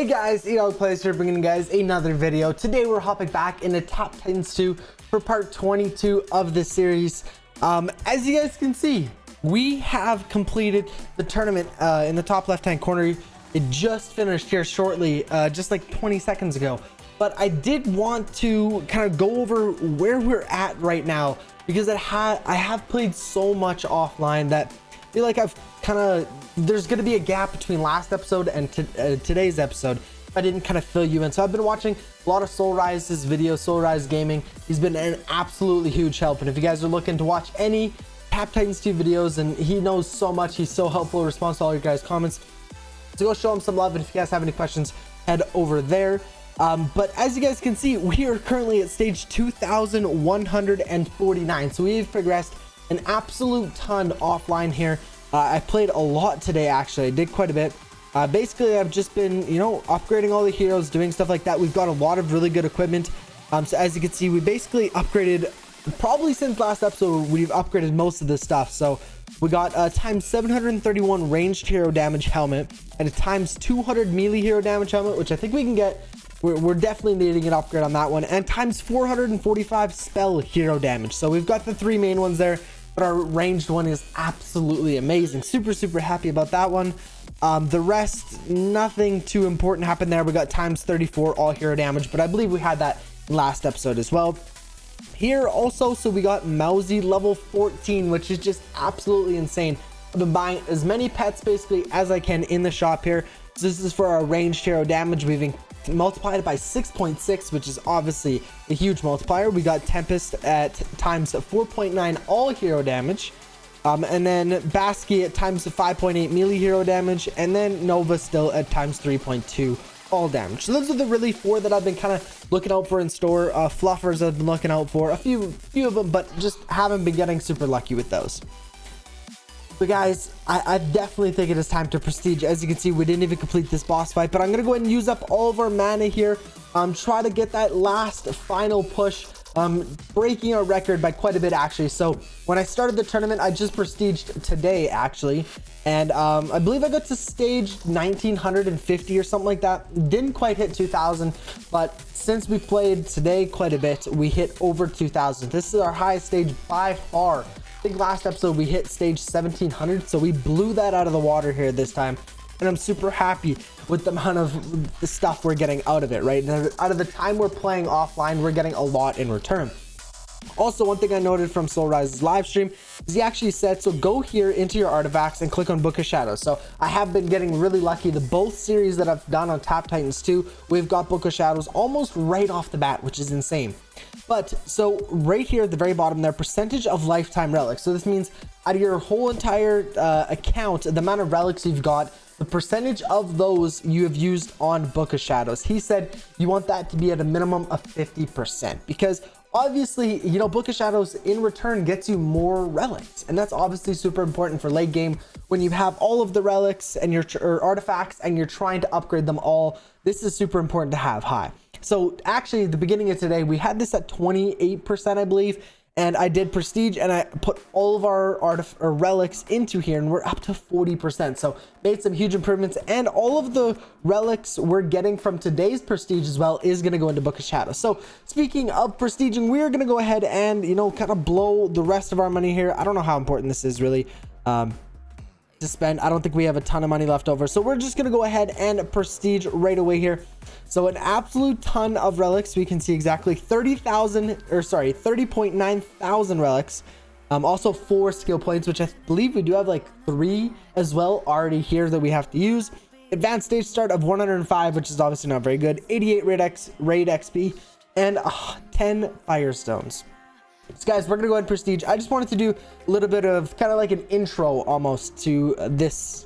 Hey guys, EdogPlays here bringing you guys another video. Today we're hopping back into Top Titans 2 for part 22 of this series. As you guys can see, we have completed the tournament in the top left hand corner. It just finished here shortly, just like 20 seconds ago. But I did want to kind of go over where we're at right now because I have played so much offline that I feel like I've kind of, there's going to be a gap between last episode and today's episode. I didn't kind of fill you in. So I've been watching a lot of Soulrise's videos, Soulrise Gaming. He's been an absolutely huge help. And if you guys are looking to watch any Top Titans 2 videos, and he knows so much, he's so helpful, responds to all your guys' comments. So go show him some love. And if you guys have any questions, head over there. But as you guys can see, we are currently at stage 2149. So we've progressed an absolute ton offline here. I played a lot today, actually. I did quite a bit. Basically, I've just been, upgrading all the heroes, doing stuff like that. We've got a lot of really good equipment. So as you can see, we basically upgraded, probably since last episode, we've upgraded most of this stuff. So we got a times 731 ranged hero damage helmet and a times 200 melee hero damage helmet, which I think we can get. We're definitely needing an upgrade on that one, and times 445 spell hero damage. So we've got the three main ones there, but our ranged one is absolutely amazing. Super happy about that one. The rest, nothing too important happened there. We got times 34 all hero damage, but I believe we had that last episode as well. Here also, so we got Mousy level 14, which is just absolutely insane. I've been buying as many pets basically as I can in the shop here. So this is for our ranged hero damage. We've multiplied it by 6.6, which is obviously a huge multiplier. We got Tempest at times 4.9 all hero damage, and then Basky at times 5.8 melee hero damage, and then Nova still at times 3.2 all damage. So those are the really four that I've been kind of looking out for in store. Fluffers I've been looking out for, a few of them, but just haven't been getting super lucky with those. But guys, I definitely think it is time to prestige. As you can see, we didn't even complete this boss fight, but I'm going to go ahead and use up all of our mana here. Try to get that last final push, breaking our record by quite a bit, actually. So when I started the tournament, I just prestiged today, actually. And I believe I got to stage 1950 or something like that. Didn't quite hit 2000, but since we played today quite a bit, we hit over 2000. This is our highest stage by far. I think last episode we hit stage 1700, so we blew that out of the water here this time, and I'm super happy with the amount of the stuff we're getting out of it, right? And out of the time we're playing offline, we're getting a lot in return. Also, one thing I noted from Soulrise's live stream is he actually said, so go here into your artifacts and click on Book of Shadows. So I have been getting really lucky. The both series that I've done on Top Titans 2, we've got Book of Shadows almost right off the bat, which is insane. But so right here at the very bottom there, percentage of lifetime relics. So this means out of your whole entire account, the amount of relics you've got, the percentage of those you have used on Book of Shadows. He said you want that to be at a minimum of 50%, because obviously, Book of Shadows in return gets you more relics, and that's obviously super important for late game when you have all of the relics and your artifacts and you're trying to upgrade them all. This is super important to have high. So actually, at the beginning of today, we had this at 28%, I believe, and I did prestige and I put all of our relics into here, and we're up to 40%. So made some huge improvements, and all of the relics we're getting from today's prestige as well is going to go into Book of Shadows. So speaking of prestiging, we're going to go ahead and kind of blow the rest of our money here. I don't know how important this is really to spend. I don't think we have a ton of money left over, so we're just going to go ahead and prestige right away here. So an absolute ton of relics. We can see exactly 30.9 thousand relics. Also 4 skill points, which I believe we do have like 3 as well already here that we have to use. Advanced stage start of 105, which is obviously not very good. 88 raid XP and 10 firestones. So guys, we're gonna go ahead and prestige. I just wanted to do a little bit of kind of like an intro almost to this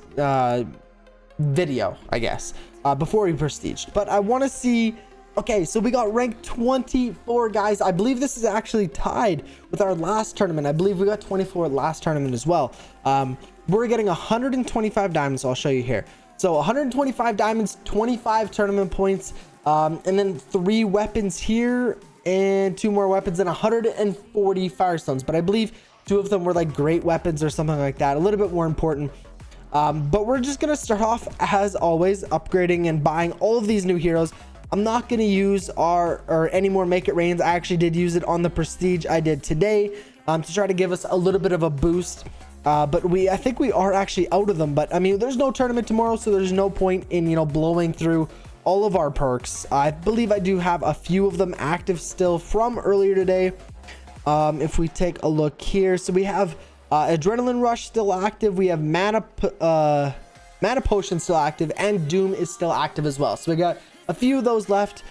video, I guess, before we prestiged. But I want to see, okay, so we got rank 24, guys. I believe this is actually tied with our last tournament. I believe we got 24 last tournament as well. We're getting 125 diamonds. I'll show you here. So 125 diamonds, 25 tournament points, and then 3 weapons here and 2 more weapons and 140 firestones. But I believe 2 of them were like great weapons or something like that, a little bit more important. But we're just gonna start off as always upgrading and buying all of these new heroes. I'm not gonna use any more Make It Rains. I actually did use it on the prestige I did today to try to give us a little bit of a boost. But I think we are actually out of them. But I mean, there's no tournament tomorrow, so there's no point in, you know, blowing through all of our perks. I believe I do have a few of them active still from earlier today. If we take a look here, so we have Adrenaline Rush still active. We have Mana Potion still active, and Doom is still active as well. So we got a few of those left.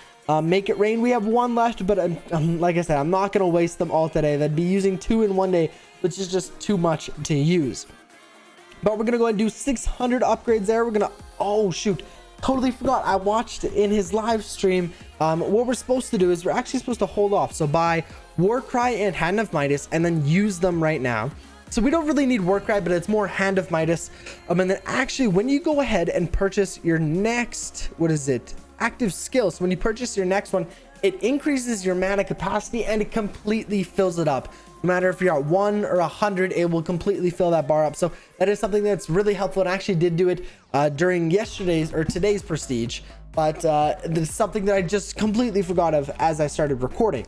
Make It Rain, we have one left, but like I said, I'm not going to waste them all today. That'd be using 2 in one day, which is just too much to use. But we're going to go ahead and do 600 upgrades there. We're going to, oh shoot, totally forgot. I watched in his live stream. What we're supposed to do is we're actually supposed to hold off. So buy Warcry and Hand of Midas and then use them right now. So we don't really need Warcry, but it's more Hand of Midas. And then actually when you go ahead and purchase your next, what is it? Active skill. So when you purchase your next one, it increases your mana capacity and it completely fills it up. No matter if you're at 1 or 100, it will completely fill that bar up. So that is something that's really helpful, and I actually did do it during yesterday's or today's prestige, but it's something that I just completely forgot of as I started recording.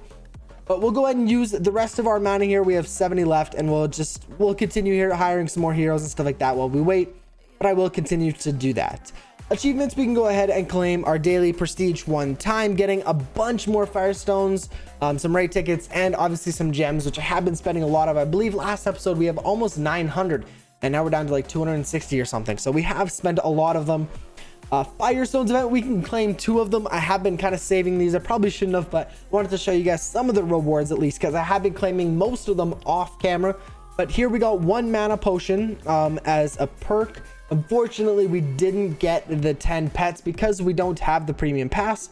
But we'll go ahead and use the rest of our mana here. We have 70 left, and we'll continue here hiring some more heroes and stuff like that while we wait, but I will continue to do that. Achievements, we can go ahead and claim our daily prestige one time, getting a bunch more firestones, some raid tickets, and obviously some gems, which I have been spending a lot of. I believe last episode we have almost 900, and now we're down to like 260 or something. So we have spent a lot of them. Firestones event, we can claim 2 of them. I have been kind of saving these. I probably shouldn't have, but wanted to show you guys some of the rewards at least, because I have been claiming most of them off camera. But here we got 1 mana potion as a perk. Unfortunately, we didn't get the 10 pets because we don't have the premium pass.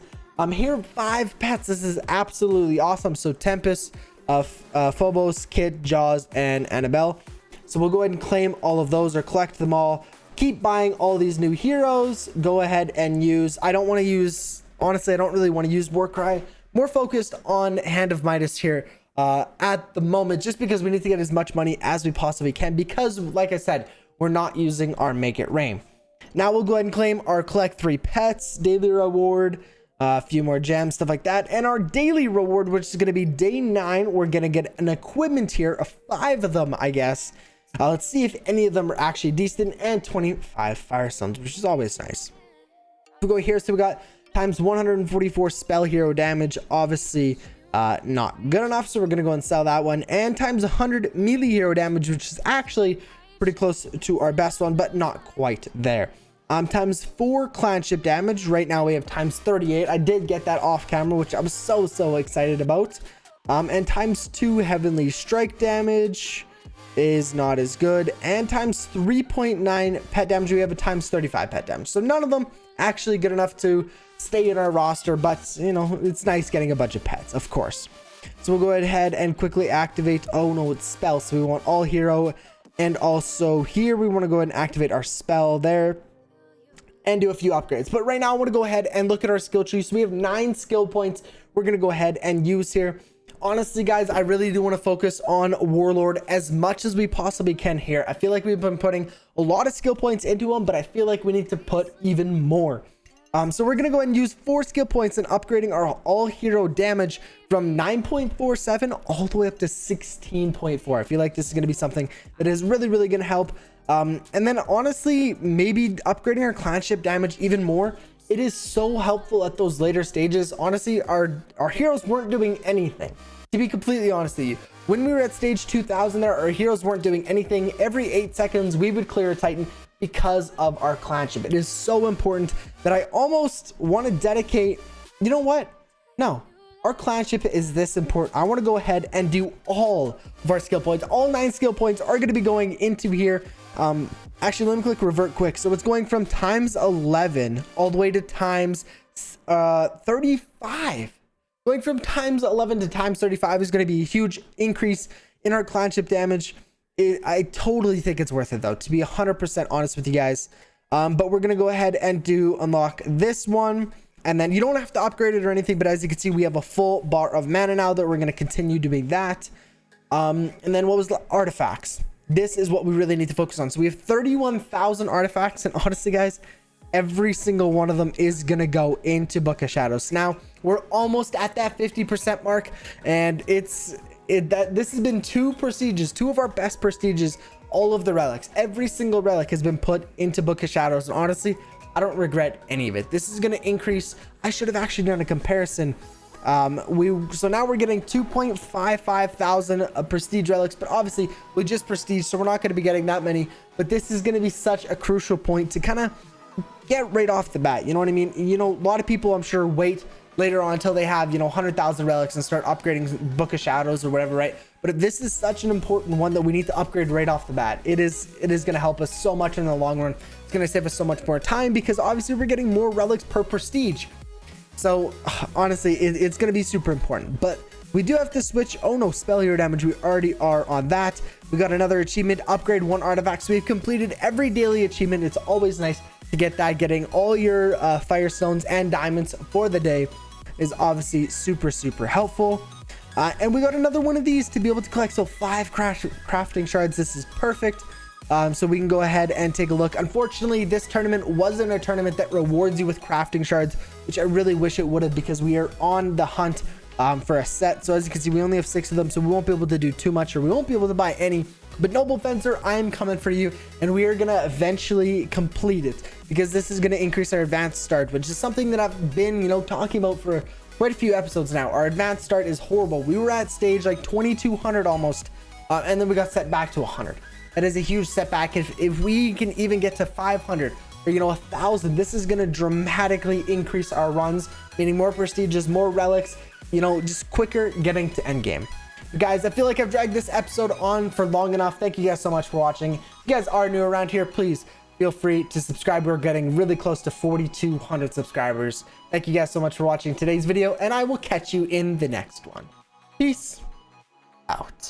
Here 5 pets. This is absolutely awesome. So Tempest, Phobos, Kit, Jaws, and Annabelle. So we'll go ahead and claim all of those or collect them all. Keep buying all these new heroes. Go ahead and use, I don't want to use, honestly, I don't really want to use Warcry. More focused on Hand of Midas here at the moment, just because we need to get as much money as we possibly can, because like I said, we're not using our Make It Rain. Now we'll go ahead and claim our collect 3 pets, daily reward, a few more gems, stuff like that. And our daily reward, which is going to be day 9, we're going to get an equipment here of 5 of them, I guess. Let's see if any of them are actually decent, and 25 firestones, which is always nice. We'll go here. So we got times 144 spell hero damage, obviously not good enough. So we're going to go and sell that one, and times 100 melee hero damage, which is actually pretty close to our best one, but not quite there. Times 4 clanship damage. Right now we have times 38. I did get that off camera, which I'm so excited about. And times 2 heavenly strike damage is not as good, and times 3.9 pet damage. We have a times 35 pet damage, so none of them actually good enough to stay in our roster, but you know, it's nice getting a bunch of pets, of course. So we'll go ahead and quickly activate, oh no, it's spell, so we want all hero. And also here we want to go ahead and activate our spell there and do a few upgrades. But right now I want to go ahead and look at our skill tree. So we have 9 skill points we're going to go ahead and use here. Honestly, guys, I really do want to focus on Warlord as much as we possibly can here. I feel like we've been putting a lot of skill points into him, but I feel like we need to put even more. So we're going to go ahead and use 4 skill points and upgrading our all hero damage from 9.47 all the way up to 16.4. I feel like this is going to be something that is really going to help. And then honestly, maybe upgrading our clanship damage even more. It is so helpful at those later stages. Honestly, our heroes weren't doing anything. To be completely honest with you, when we were at stage 2000 there, our heroes weren't doing anything. Every 8 seconds, we would clear a Titan because of our clanship. It is so important that I almost want to dedicate, you know what? No, our clanship is this important. I want to go ahead and do all of our skill points. All 9 skill points are going to be going into here. Actually, let me click revert quick. So it's going from times 11 all the way to times 35. Going from times 11 to times 35 is going to be a huge increase in our clanship damage. I totally think it's worth it though, to be 100% honest with you guys. But we're going to go ahead and unlock this one. And then you don't have to upgrade it or anything, but as you can see, we have a full bar of mana now that we're going to continue doing that. And then what was the artifacts? this is what we really need to focus on. So we have 31,000 artifacts, and honestly guys, every single one of them is gonna go into Book of Shadows. Now we're almost at that 50% mark, and this has been two of our best prestiges. All of the relics, every single relic has been put into Book of Shadows, and honestly I don't regret any of it. This is going to increase. I should have actually done a comparison. So now we're getting 2.55 thousand prestige relics, but obviously we just prestige, so we're not going to be getting that many. But this is going to be such a crucial point to kind of get right off the bat. You know what I mean? You know, a lot of people I'm sure wait later on until they have, you know, 100,000 relics and start upgrading Book of Shadows or whatever, right? But this is such an important one that we need to upgrade right off the bat. It is going to help us so much in the long run. It's going to save us so much more time because obviously we're getting more relics per prestige. So honestly, it's going to be super important. But we do have to switch. Oh no, spell hero damage. We already are on that. We got another achievement, upgrade 1 artifact. So we've completed every daily achievement. It's always nice to get that. Getting all your firestones and diamonds for the day is obviously super helpful. And we got another one of these to be able to collect. So 5 crafting shards. This is perfect. So we can go ahead and take a look. Unfortunately, this tournament wasn't a tournament that rewards you with crafting shards, which I really wish it would have, because we are on the hunt for a set. So as you can see, we only have 6 of them, so we won't be able to do too much, or we won't be able to buy any. But Noble Fencer, I am coming for you, and we are gonna eventually complete it, because this is gonna increase our advanced start, which is something that I've been, you know, talking about for quite a few episodes now. Our advanced start is horrible. We were at stage like 2200 almost, and then we got set back to 100. That is a huge setback. If we can even get to 500 or, you know, 1,000, this is going to dramatically increase our runs, meaning more prestiges, more relics, you know, just quicker getting to end game. Guys, I feel like I've dragged this episode on for long enough. Thank you guys so much for watching. If you guys are new around here, please feel free to subscribe. We're getting really close to 4,200 subscribers. Thank you guys so much for watching today's video, and I will catch you in the next one. Peace out.